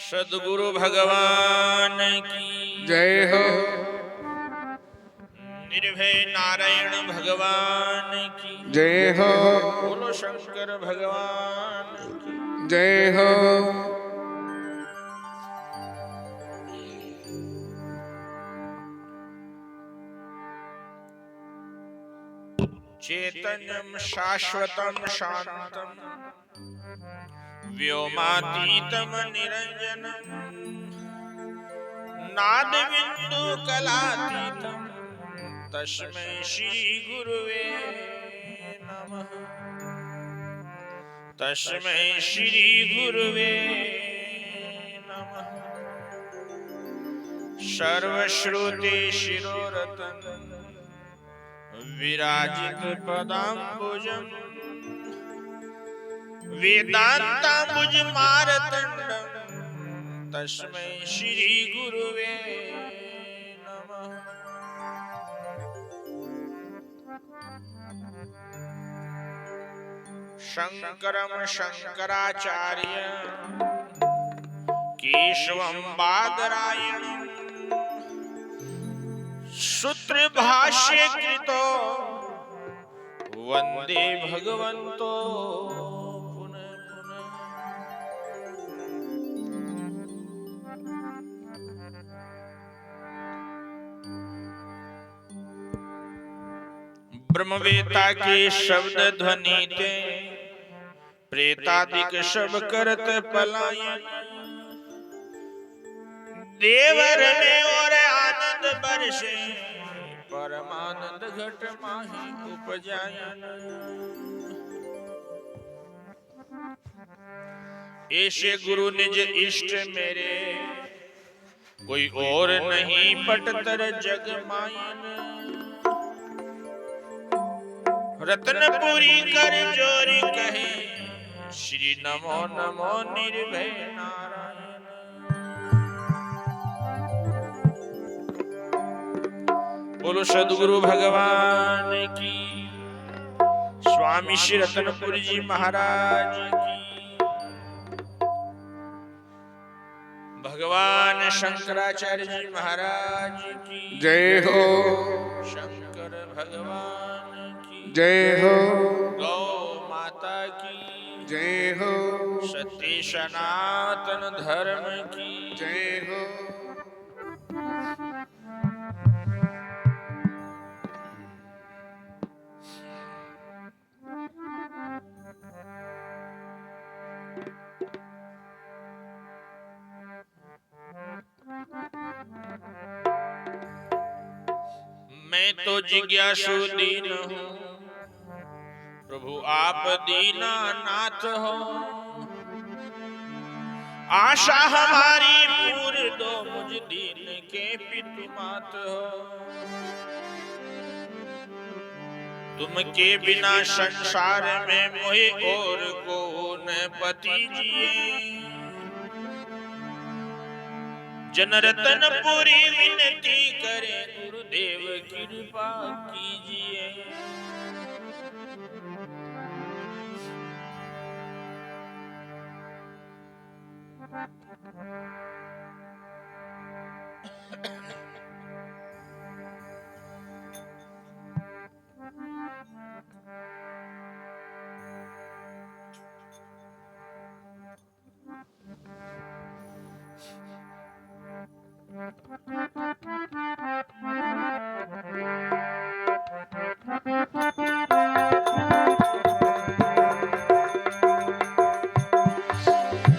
सद्गुरु भगवान की जय हो। निर्भय नारायण भगवान की जय हो। बोलो शंकर भगवान की जय हो। चैतन्यम शाश्वतम शांतम व्योमातीतम निरंजनम नाद बिंदु कलातीतम तस्मै श्री गुरुवे नमः। तस्मै श्री गुरुवे नमः। सर्वश्रुति शिरोरतन विराजित पदाम्बुजं वेदांताम्बुज मारतंडं तस्मै श्री गुरुवे नमः। शंकरं शंकराचार्य केशवं बादरायणं सूत्र भाष्य कृतो वंदे भगवन्तो पुनः पुनः। ब्रह्मवेता के शब्द ध्वनि ते प्रेतादिक सब करत पलायन देवर में और आनंद बरसे परमानंद घट माही उपजायन। ऐसे गुरु निज इष्ट मेरे कोई और नहीं पटतर जग मायन। रत्नपुरी कर जोरी कहे श्री नमो नमो निर्भय नारायण। बोलो सद्गुरु भगवान की, स्वामी श्री रत्नपुरी जी महाराज की, भगवान शंकराचार्य जी महाराज की जय हो। शंकर भगवान की जय हो। गौ माता की जय हो। सत्य सनातन धर्म की जय हो। मैं तो जिज्ञासु दीन हूँ प्रभु आप दीना नाथ हो। आशा हमारी पूरी दो मुझ दीन के पितु मात हो। तुम के बिना संसार में मोहे और कौन पति जिए। जनरतन पूरी विनती करे गुरुदेव कृपा कीजिए।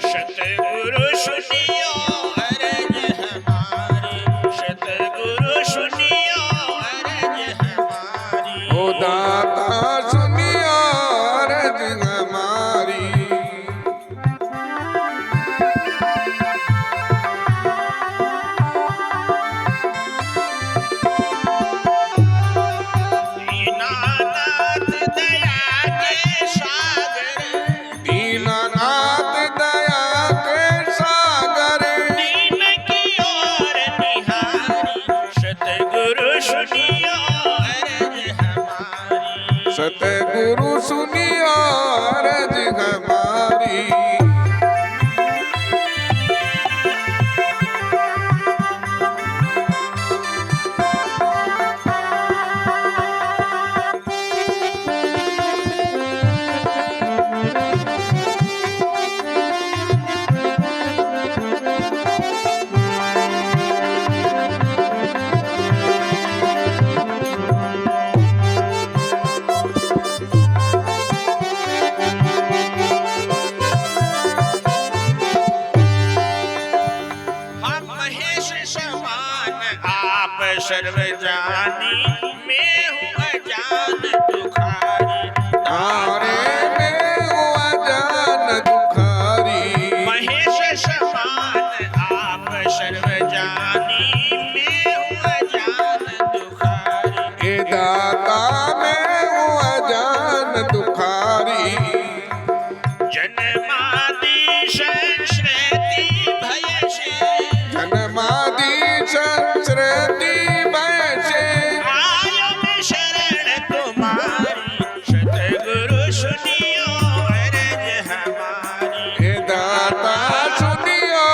सतगुरु सुनियो अरज हमारी, सतगुरु सुनियो अरज हमारी। ओ दाता सुनियो अरज हमारी। दीनानाथ दया के सागर, दीनानाथ दया के सागर। दीन की ओर निहारी, सतगुरु सुनियो अरज हमारी। सतगुरु सुनियो अरज हमारी। सर्व जानी मैं हूँ अजान दुखारी तारे में हूँ अजान दुखारी महेश समान आप सर्व जानी मैं हूँ अजान दुखारी हे दाता मैं हूँ अजान दुखारी जन्मादि संस्कृति भय से जन्मादि संस्कृति भय से आयो मैं शरण तुम्हारी सतगुरु सुनियो अरज हमारी हे दाता सुनियो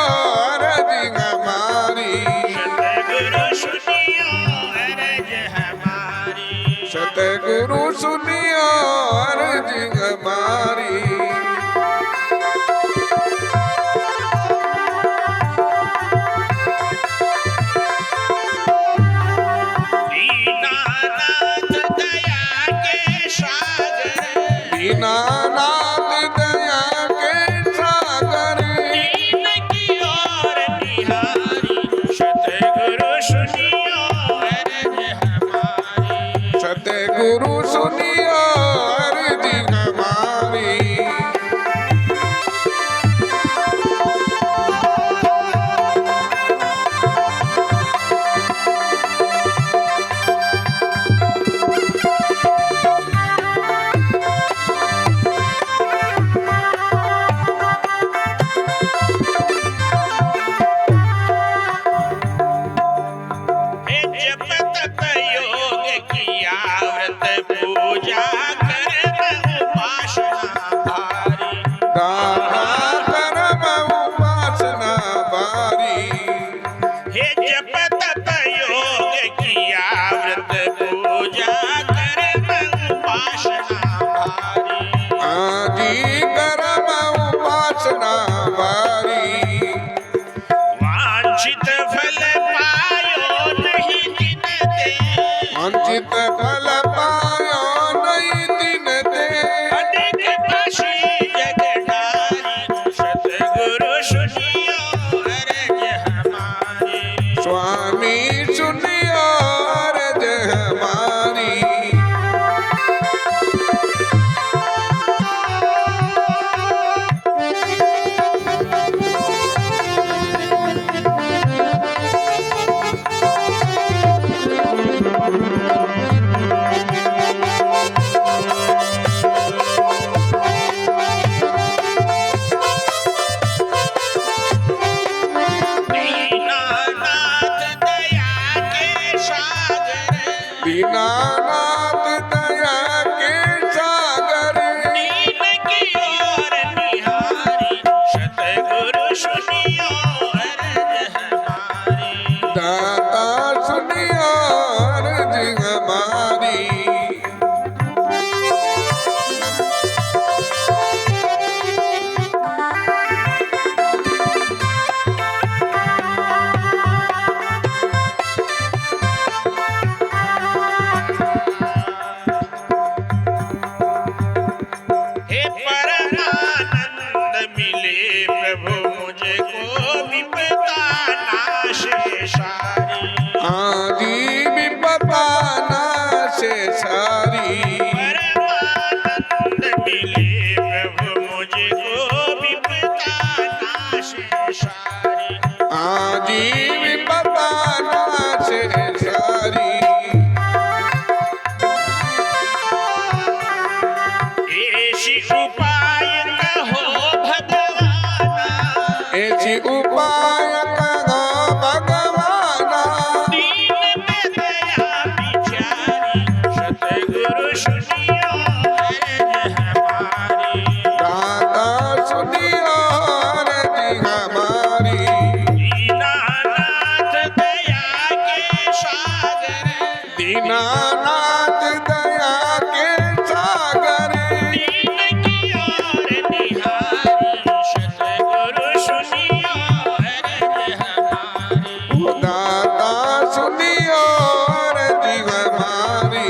अरज हमारी सतगुरु सुनियो अरज हमारी सतगुरु सुनियो अर्ज हमारी दीनानाथ दया के सागर दीनानाथ दया के सागर दीन की ओर निहारी सतगुरु सुनियो अरज हमारी सतगुरु सुनियो अर्ज हमारी हे जप तप योग किया व्रत पूजा कर्म उपासना भारी दाना कर्म उपासना बारी हे जप तप योग किया व्रत पूजा कर्म उपासना भारी आदि कर्म उपासना बारी वांछित फल पायो नहीं दिन दे वंचित फल पायो नहीं दिन दे अनेक पाशी जगदारी सतगुरु सुनियो अरज हमारी स्वामी सुनियो अर्ज हमारी दीनानाथ दया के सागर दीनानाथ दया के सागर दीन की ओर निहारी सतगुरु सुनियो अरज हमारी दाता सुनियो अर्ज हमारी हे परमानंद मिले प्रभु मुझको विपदा नाशे सारी आदि विपदा नाशे सारी परमानंद मिले प्रभु मुझको विपदा नाशे सारी आदि विपदा नाशे सारी ऐसी उपाय कहो भगवाना ऐसी उपाय कहो भगवाना दीन में दया बिचारी सतगुरु सुनियो अरज हमारी दाता सुनियो अर्ज हमारी दीनानाथ दया के सागर दीनानाथ दया के सागर दीन की ओर निहारी सतगुरु सुनियो अरज हमारी दाता सुनियो अर्ज हमारी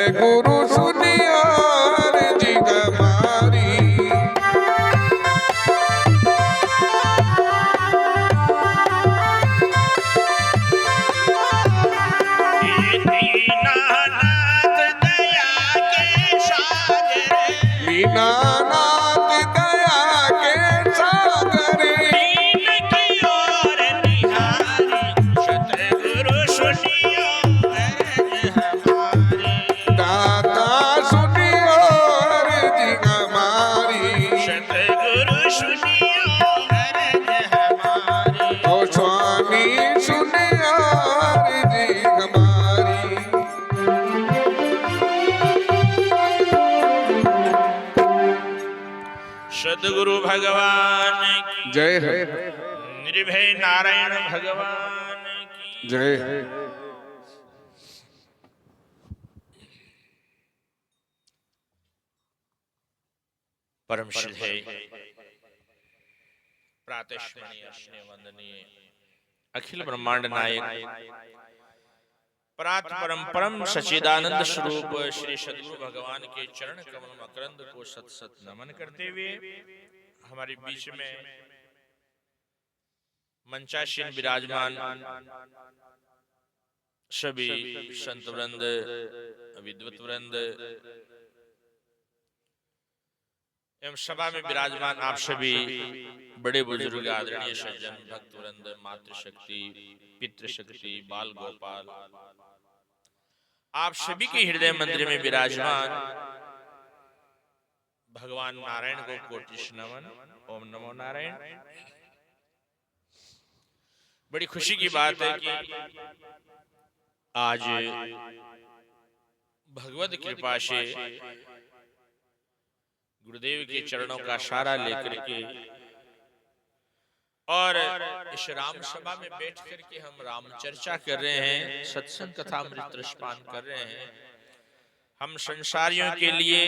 सतगुरु सुनियो अर्जी हमारी। दीनानाथ दया के सागर, दीनानाथ दया के सागर, दीन की ओर निहारी, सतगुरु सुनियो अर्ज हमारी। दाता सुनियो अर्जी हमारी। सतगुरु सुनियो अर्ज हमारी। ओ स्वामी सुनियो अर्जी हमारी। सद्गुरु भगवान की जय है, निर्भय नारायण भगवान की जय है। परम श्रद्धेय प्रातस्मरणीय स्नेह वंदनीय अखिल ब्रह्मांड नायक परात परम परम सच्चिदानंद स्वरूप श्री सद्गुरु भगवान के चरण कमल मकरंद को सत सत नमन करते हुए हमारे बीच में मंचासीन विराजमान सभी संत वृंद, विद्वत वृंद एवं सभा में विराजमान आप सभी बड़े बुजुर्ग, आदरणीय सज्जन, भक्त वृंद, मातृशक्ति, पितृशक्ति, बाल गोपाल, आप सभी के हृदय मंदिर में विराजमान भगवान नारायण को कोटि नमन। ओम नमो नारायण। बड़ी खुशी की बात है कि आज भगवत कृपा से गुरुदेव के चरणों का सहारा लेकर के और इस राम सभा में बैठ करके हम राम चर्चा कर रहे हैं, सत्संग कथा अमृत रसपान कर रहे हैं। हम संसारियों के लिए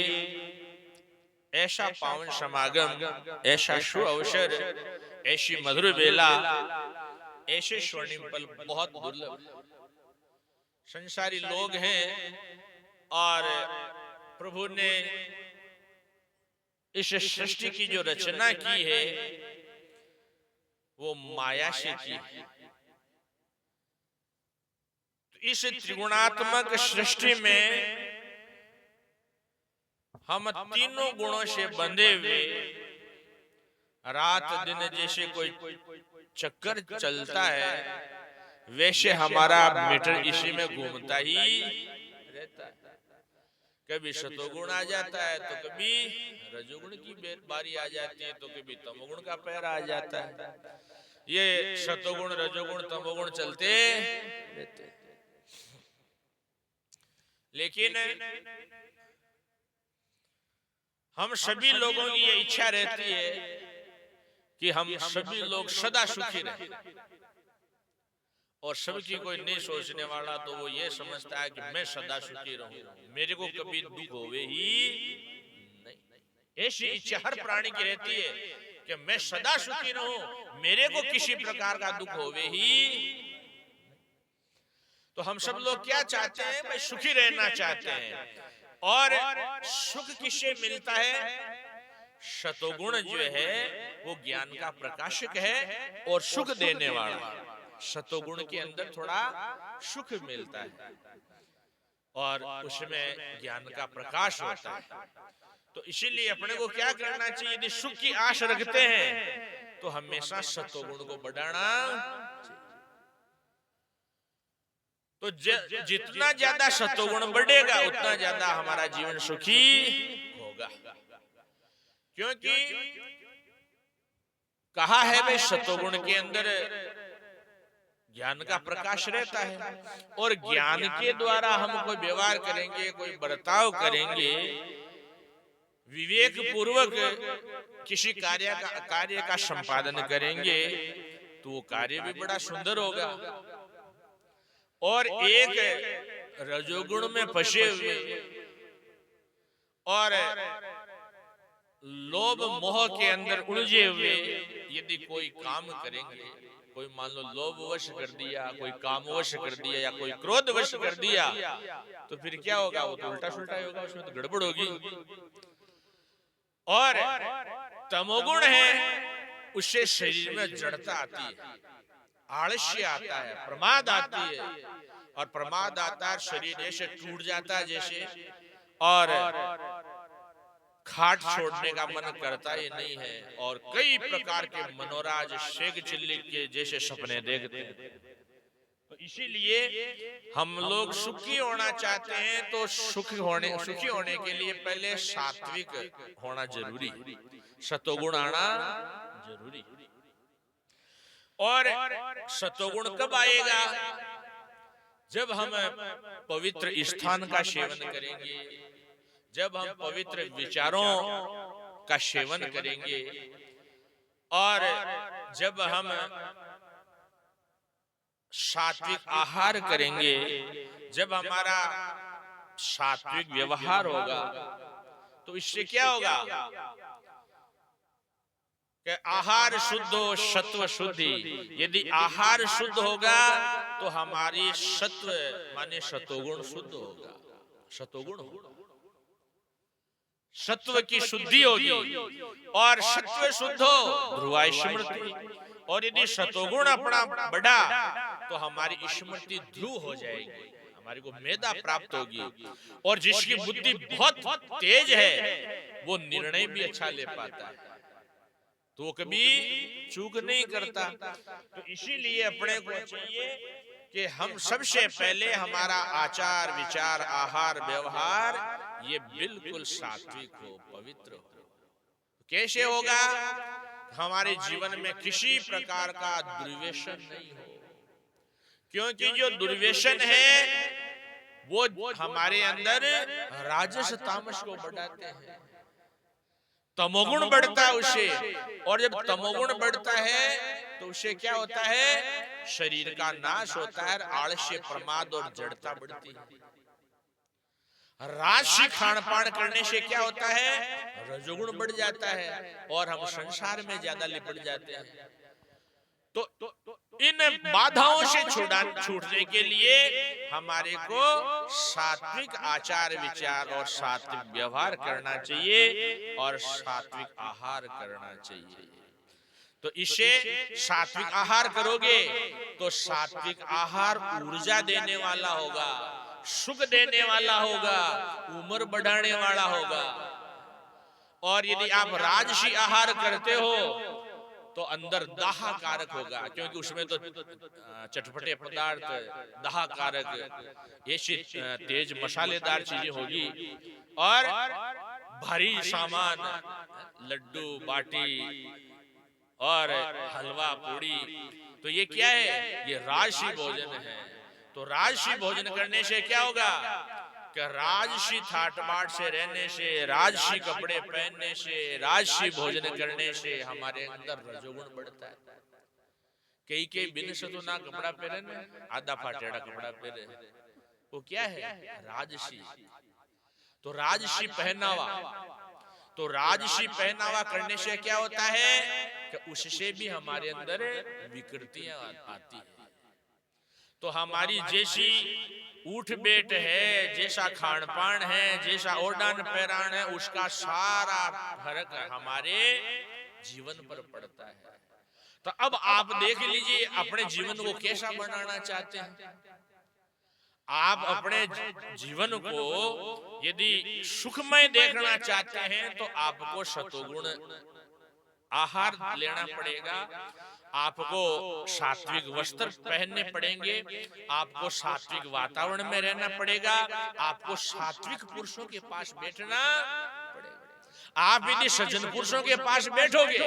ऐसा पावन समागम, ऐसा शुभ अवसर, ऐसी मधुर बेला, ऐसे स्वर्णिम पल बहुत दुर्लभ। संसारी लोग हैं और प्रभु ने इस सृष्टि की जो रचना की है वो माया से की है। तो इस त्रिगुणात्मक सृष्टि में हम तीनों गुणों से बंधे हुए रात दिन जैसे कोई चक्कर चलता है वैसे हमारा मीटर इसी में घूमता ही रहता है। कभी सतोगुण आ जाता है तो कभी रजोगुण की बारी आ जाती है तो कभी तमोगुण का पैर आ जाता है। ये सतोगुण, रजोगुण, तमोगुण चलते रहते। लेकिन हम सभी लोगों की ये इच्छा रहती है कि हम सभी लोग सदा सुखी रहें, और सबकी कोई नहीं सोचने वाला तो वो ये समझता है कि मैं सदा सुखी रहूं, मेरे को कभी दुख होवे ही नहीं। ऐसी इच्छा हर प्राणी की रहती है कि मैं सदा सुखी रहूं, मेरे को किसी प्रकार का दुख होवे ही। तो हम सब लोग क्या चाहते हैं भाई? सुखी रहना चाहते हैं। और सुख किससे मिलता है? सतोगुण जो है वो ज्ञान का प्रकाशक है और सुख देने वाला। सतोगुण के अंदर थोड़ा सुख मिलता है और उसमें ज्ञान का प्रकाश होता है। तो इसीलिए अपने को क्या करना चाहिए? यदि सुख की आश रखते हैं तो हमेशा सतोगुण को बढ़ाना चाहिए। तो जितना ज्यादा सतोगुण बढ़ेगा उतना ज्यादा हमारा जीवन सुखी होगा। क्योंकि कहा है भाई सतोगुण के अंदर ज्ञान का प्रकाश रहता है और ज्ञान के द्वारा हम कोई व्यवहार करेंगे, कोई बर्ताव करेंगे, विवेक पूर्वक किसी कार्य का संपादन करेंगे तो वो कार्य भी बड़ा सुंदर होगा। और एक रजोगुण में फंसे हुए और लोभ मोह के अंदर उलझे हुए यदि कोई काम करेंगे, कोई मान लो लोभवश कर दिया, कोई कामवश कर दिया या कोई क्रोधवश कर दिया, तो फिर क्या होगा? वो तो उल्टा सुल्टा होगा, उसमें तो गड़बड़ होगी। और तमोगुण है, उससे शरीर में जड़ता आती है, आलस्य आता है, प्रमाद आती है, और प्रमाद आता है शरीर ऐसे टूट जाता है जैसे, और खाट छोड़ने का मन करता ही नहीं है, और कई प्रकार के मनोराज शेख चिल्ली के जैसे सपने देखते हैं। तो इसीलिए हम लोग सुखी होना चाहते हैं, तो सुखी होने के लिए पहले सात्विक होना जरूरी, सतोगुण आना जरूरी। और सतोगुण कब आएगा? जब हम पवित्र स्थान का सेवन करेंगे, जब हम पवित्र विचारों का सेवन करेंगे, और जब हम सात्विक आहार करेंगे, जब हमारा सात्विक व्यवहार होगा, तो इससे क्या होगा कि आहार शुद्ध हो, सत्व शुद्धि। यदि आहार शुद्ध होगा तो हमारी सत्व माने सतोगुण शुद्ध होगा, सतोगुण होगा, सत्व की शुद्धि होगी। और सत्व शुद्ध हो ध्रुवा स्मृति, और यदि सतोगुण अपना बढ़ा तो हमारी स्मृति ध्रुव हो जाएगी, हमारी को मेधा प्राप्त होगी। और जिसकी बुद्धि बहुत तेज है वो निर्णय भी अच्छा ले पाता है, तो वो कभी चूक नहीं करता। तो इसीलिए अपने को चाहिए कि हम सबसे पहले हमारा आचार विचार आहार व्यवहार ये बिल्कुल सात्विक हो, पवित्र हो। कैसे होगा? हमारे जीवन में किसी प्रकार का दुर्व्यसन नहीं हो, क्योंकि जो दुर्व्यसन है वो हमारे अंदर राजस तामस को बढ़ाते हैं, तमोगुण बढ़ता है उससे। और जब तमोगुण बढ़ता है तो उससे क्या होता है? शरीर का नाश होता है, आलस्य प्रमाद और जड़ता बढ़ती है। राशि खान पान करने से क्या होता है? रजोगुण बढ़ जाता है और हम संसार में ज्यादा लिपट जाते हैं। तो इन बाधाओं से छूटने के लिए हमारे को सात्विक आचार विचार और सात्विक व्यवहार करना चाहिए और सात्विक आहार करना चाहिए। तो इसे सात्विक आहार करोगे तो सात्विक आहार ऊर्जा देने वाला होगा, सुख देने वाला होगा, उम्र बढ़ाने वाला होगा। और यदि आप राजसी आहार करते हो तो अंदर दाह कारक होगा, क्योंकि उसमें तो चटपटे पदार्थ दाह कारक ऐसी तेज मसालेदार चीजें होगी और भारी सामान लड्डू बाटी और हलवा पूड़ी, तो ये क्या है? ये राजसी भोजन है। तो राजसी भोजन करने से क्या होगा कि राजसी ठाट बाट से रहने से, राजसी कपड़े पहनने से, राजसी भोजन करने से हमारे अंदर रजोगुण बढ़ता है। कई बिन सतो ना कपड़ा पहने ना, आधा फाटेड़ा कपड़ा पहने, वो क्या है? राजसी। तो राजसी पहनावा, तो राजसी पहनावा करने से क्या होता है कि उससे भी हमारे अंदर विकृतियां आती है। तो हमारी जैसी उठ बैठ है, जैसा खान पान है, जैसा ओढ़ान पहरान है, उसका सारा फर्क हमारे जीवन पर पड़ता है। तो अब आप देख लीजिए अपने जीवन को कैसा बनाना चाहते हैं। आप अपने जीवन को यदि सुखमय देखना चाहते हैं तो आपको सतोगुण आहार लेना पड़ेगा, आपको सात्विक वस्त्र पहनने पड़ेंगे, आपको सात्विक वातावरण में रहना पड़ेगा, आपको सात्विक पुरुषों के पास बैठना पड़ेगा। आप यदि सज्जन पुरुषों के पास बैठोगे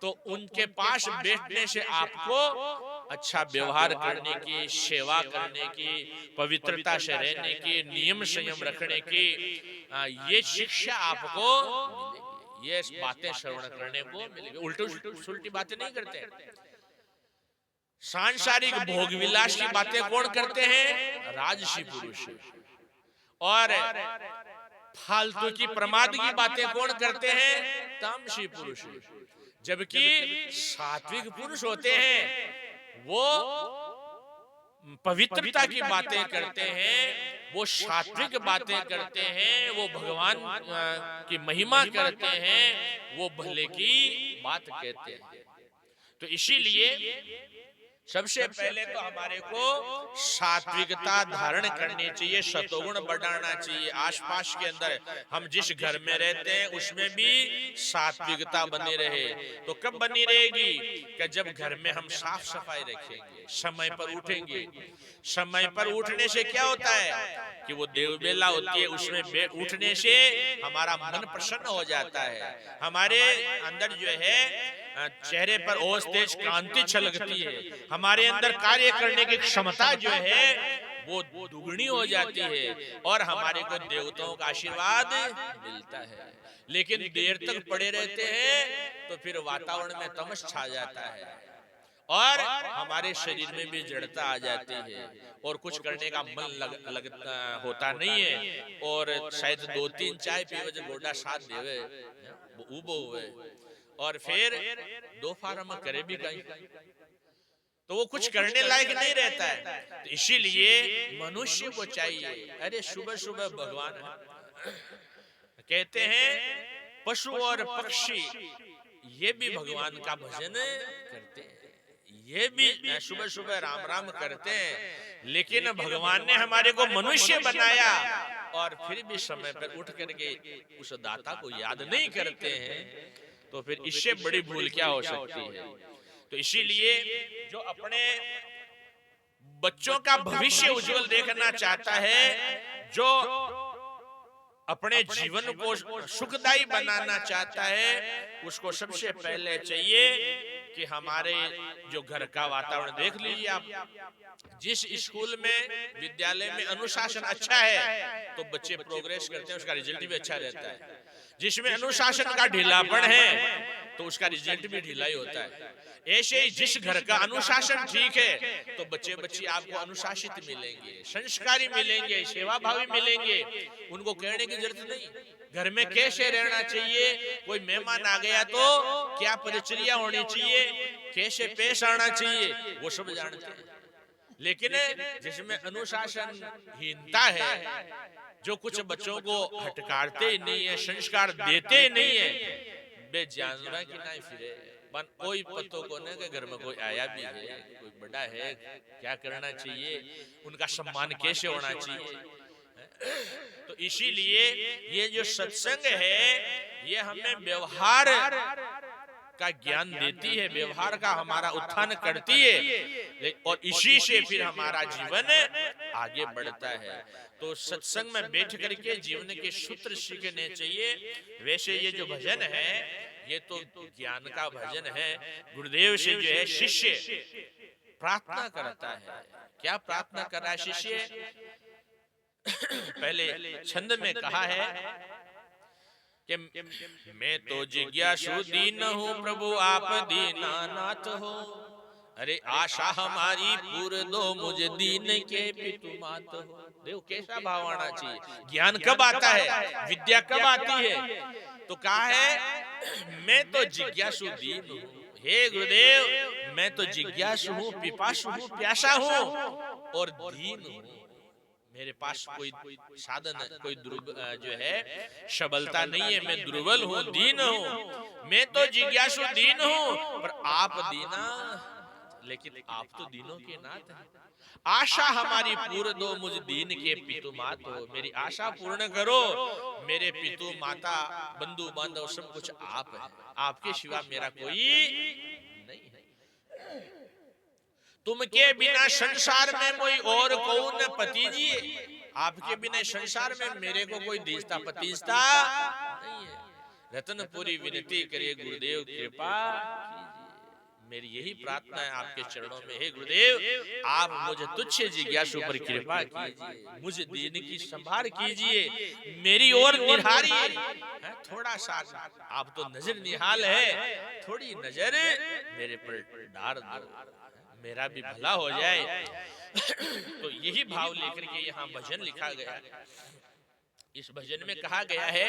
तो उनके पास बैठने से आपको अच्छा व्यवहार करने की, सेवा करने की, पवित्रता से रहने की, नियम संयम रखने की ये शिक्षा आपको मिलेगी। ये बातें श्रवण करने को मिलेगी। उल्टी बातें नहीं करते। सांसारिक भोग विलास की बातें कौन करते हैं? राजसी पुरुष। और फालतू की प्रमाद की बातें कौन करते हैं? तामसी पुरुष। जबकि सात्विक पुरुष होते हैं वो पवित्रता की बातें करते हैं, वो सात्विक बातें करते हैं, वो भगवान की महिमा करते हैं, वो भले की बात कहते हैं। तो इसीलिए सबसे पहले तो हमारे को सात्विकता धारण करनी चाहिए, सतोगुण बढ़ाना चाहिए। आसपास के अंदर हम जिस घर में रहते हैं उसमें भी सात्विकता बनी रहे। तो कब बनी रहेगी? कि जब घर में हम साफ सफाई रखेंगे, समय पर उठेंगे। समय पर उठने से क्या होता है कि वो देव बेला होती है, उसमें उठने से हमारा मन प्रसन्न हो जाता है, हमारे अंदर जो है चेहरे पर ओज तेज कांति छलकती है, हमारे अंदर कार्य करने की क्षमता जो है वो दुगनी हो जाती है और हमारे को देवताओं का आशीर्वाद मिलता है। लेकिन देर तक पड़े रहते हैं तो फिर वातावरण में तमस छा जाता है और हमारे शरीर में भी जड़ता आ जाती है और कुछ करने का मन लगता होता नहीं है। और शायद 2-3 चाय पीवे जो गोडा साथ देवे वो उबो हुए और फिर 2 फार्म करे भी कहीं तो वो कुछ करने लायक नहीं रहता है। तो इसीलिए मनुष्य को चाहिए, अरे सुबह सुबह भगवान कहते हैं पशु और पक्षी ये भी भगवान का भजन करते हैं, ये भी सुबह सुबह राम राम करते हैं। लेकिन भगवान ने हमारे को मनुष्य बनाया और फिर भी समय पर उठ करके उस दाता को याद नहीं करते हैं, तो फिर इससे बड़ी भूल क्या हो सकती है। तो इसीलिए जो अपने बच्चों का भविष्य उज्जवल देखना चाहता है, जो अपने जीवन को सुखदायी बनाना चाहता है, उसको सबसे पहले चाहिए कि हमारे जो घर का वातावरण देख लीजिए आप, जिस स्कूल में विद्यालय में अनुशासन अच्छा है तो बच्चे प्रोग्रेस करते हैं, उसका रिजल्ट भी अच्छा रहता है। जिसमें अनुशासन का ढीलापन है तो उसका रिजल्ट भी ढीला ही होता है। ऐसे ही जिस घर का अनुशासन ठीक है तो बच्चे बच्ची आपको अनुशासित मिलेंगे, संस्कारी मिलेंगे, सेवाभावी मिलेंगे। उनको कहने की जरूरत नहीं घर में कैसे रहना चाहिए, कोई मेहमान आ गया तो क्या परिचर्या होनी चाहिए, कैसे पेश आना चाहिए, वो सब जानते हैं। लेकिन जिसमें अनुशासनहीनता है, जो कुछ बच्चों को हटकारते ही नहीं है, संस्कार देते ही नहीं है, बे जानना कि नहीं फिरे कोई पतो को न के घर में कोई आया भी है, कोई बड़ा है, क्या करना चाहिए, उनका सम्मान कैसे होना चाहिए। तो इसीलिए ये जो सत्संग है ये हमें व्यवहार का ज्ञान देती है, व्यवहार का हमारा उत्थान करती है और इसी से फिर हमारा जीवन आगे बढ़ता है। तो सत्संग में बैठ करके जीवन के सूत्र सीखने चाहिए। वैसे ये जो भजन है ये तो ज्ञान का भजन है। गुरुदेव से जो है शिष्य प्रार्थना करता है। क्या प्रार्थना कर रहा है शिष्य? पहले छंद में कहा है कि मैं तो जिज्ञासु दीन हूँ, प्रभु आप दीनानाथ हो। अरे आशा हमारी पूर दो, मुझे दीन के पितु मात हो। देखो कैसा भाव आना चाहिए। ज्ञान कब आता है, विद्या कब आती है? तो कहा है मैं तो जिज्ञासु दीन हूँ, हे गुरुदेव मैं तो जिज्ञासु हूँ, पिपासु हूँ, प्यासा हूँ और दीन हूँ। मेरे पास कोई साधन, कोई जो है सबलता नहीं है, मैं दुर्बल हूँ, दीन हूँ। मैं तो जिज्ञासु दीन हूँ पर आप दीना, लेकिन आप तो दीनों के नाथ हैं। आशा हमारी पूर्ण दो, मुझ दीन के पितु मात हो। मेरी आशा पूर्ण करो। मेरे पितु माता बंधु बांधव सब कुछ आप है, आपके सिवा मेरा कोई नहीं है। तुम के बिना संसार में कोई और कौन पतिजिए, आपके बिना संसार में मेरे को कोई दीजता पतिजता नहीं है। रतनपुरी विनती करिए गुरुदेव कृपा कीजिए। मेरी यही प्रार्थना है आपके चरणों में, हे गुरुदेव आप मुझे तुच्छ जिज्ञासु पर कृपा कीजिए, मुझे दीन की संभार कीजिए, मेरी ओर निहारिए। थोड़ा सा आप तो नजर निहाल है, थोड़ी नजर मेरे पर डाल दो, मेरा भी भला हो जाए। तो यही भाव लेकर के यहाँ भजन लिखा गया। इस भजन में कहा गया है,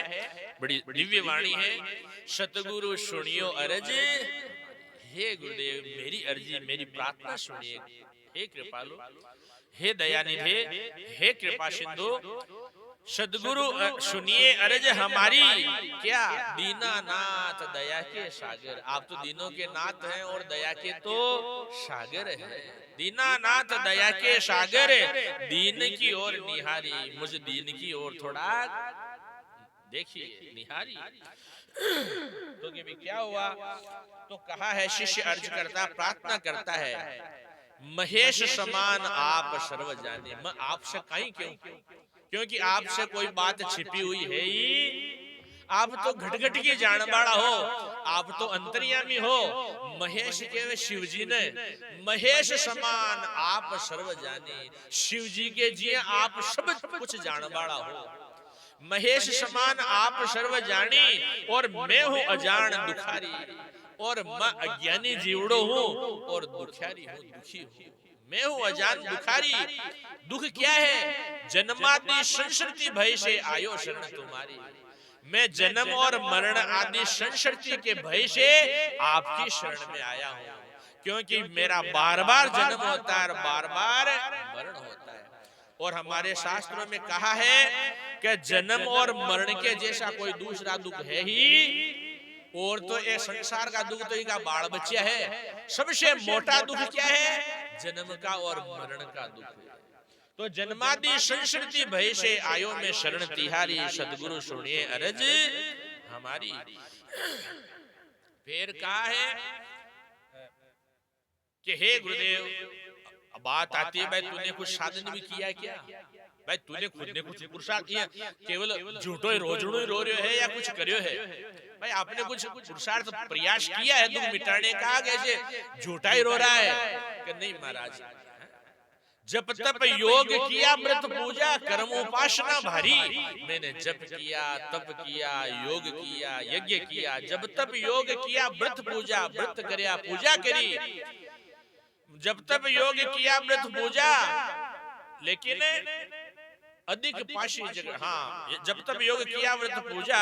बड़ी दिव्य वाणी है, सतगुरु सुनियो अरज, हे गुरुदेव मेरी अर्जी मेरी प्रार्थना सुनिए, हे कृपालु, हे दयानिधे, हे कृपा सिंधु, सदगुरु सुनिए अरज हमारी, क्या दीनानाथ दया के सागर। आप तो दीनों के नाथ हैं और दया के तो सागर हैं। दीनानाथ दया के सागर, दीन की ओर निहारी, मुझ दीन की ओर थोड़ा देखिए निहारी। तो क्या हुआ, तो कहा है शिष्य अर्ज करता, प्रार्थना करता है, महेश समान आप सर्व जाने। मैं आपसे कहीं क्यों, क्योंकि आपसे कोई बात छिपी हुई है ही, आप तो घट-घट की जानबाड़ा हो, आप तो अंतर्यामी हो। महेश के शिव जी ने, महेश समान आप सर्व जाने, शिव जी के जी आप सब कुछ जानबाड़ा हो। महेश समान आप सर्व जानी, और मैं हूं अजान दुखारी, और मैं अज्ञानी जीवड़ो हूं और दुखियारी हूं, दुखी हूं। मैं हूं अजान दुखारी। दुख क्या है, जन्मादि संसृति भय से आयो शरण तुम्हारी। मैं जन्म और मरण आदि संसृति के भय से आपकी शरण में आया हूं, क्योंकि मेरा बार बार जन्म होता है और बार बार मरण होता है। और हमारे शास्त्रों में कहा है कि जन्म और मरण के जैसा कोई दूसरा दुख है ही, और तो ये संसार का दुख तो इनका बाल बच्चा है। सबसे मोटा दुख क्या है, जन्म का और मरण का दुख है। तो जन्मादि संसृति भय से आयो में शरण तिहारी, सदगुरु सुनिए अरज हमारी। फिर कहा है कि हे गुरुदेव, बात आती है भाई तूने कुछ साधन भी किया क्या, भाई तूने खुद ने कुछ पुरुषार्थ किया, केवल झूठो ही रोजड़ो ही रो रहे है या कुछ करियो है? भाई आपने कुछ पुरुषार्थ प्रयास किया है दुख मिटाने का, कैसे झूठा ही रो रहा है? कि नहीं महाराज, जप तप योग किया व्रत पूजा कर्म उपासना भारी। मैंने जप किया, तप किया, योग किया, यज्ञ किया, जब तप योग किया, व्रत पूजा, व्रत करया, पूजा करी, जब तप योग किया, व्रत पूजा, लेकिन अधिक पाशी जगह, हाँ जब तप योग किया, व्रत पूजा,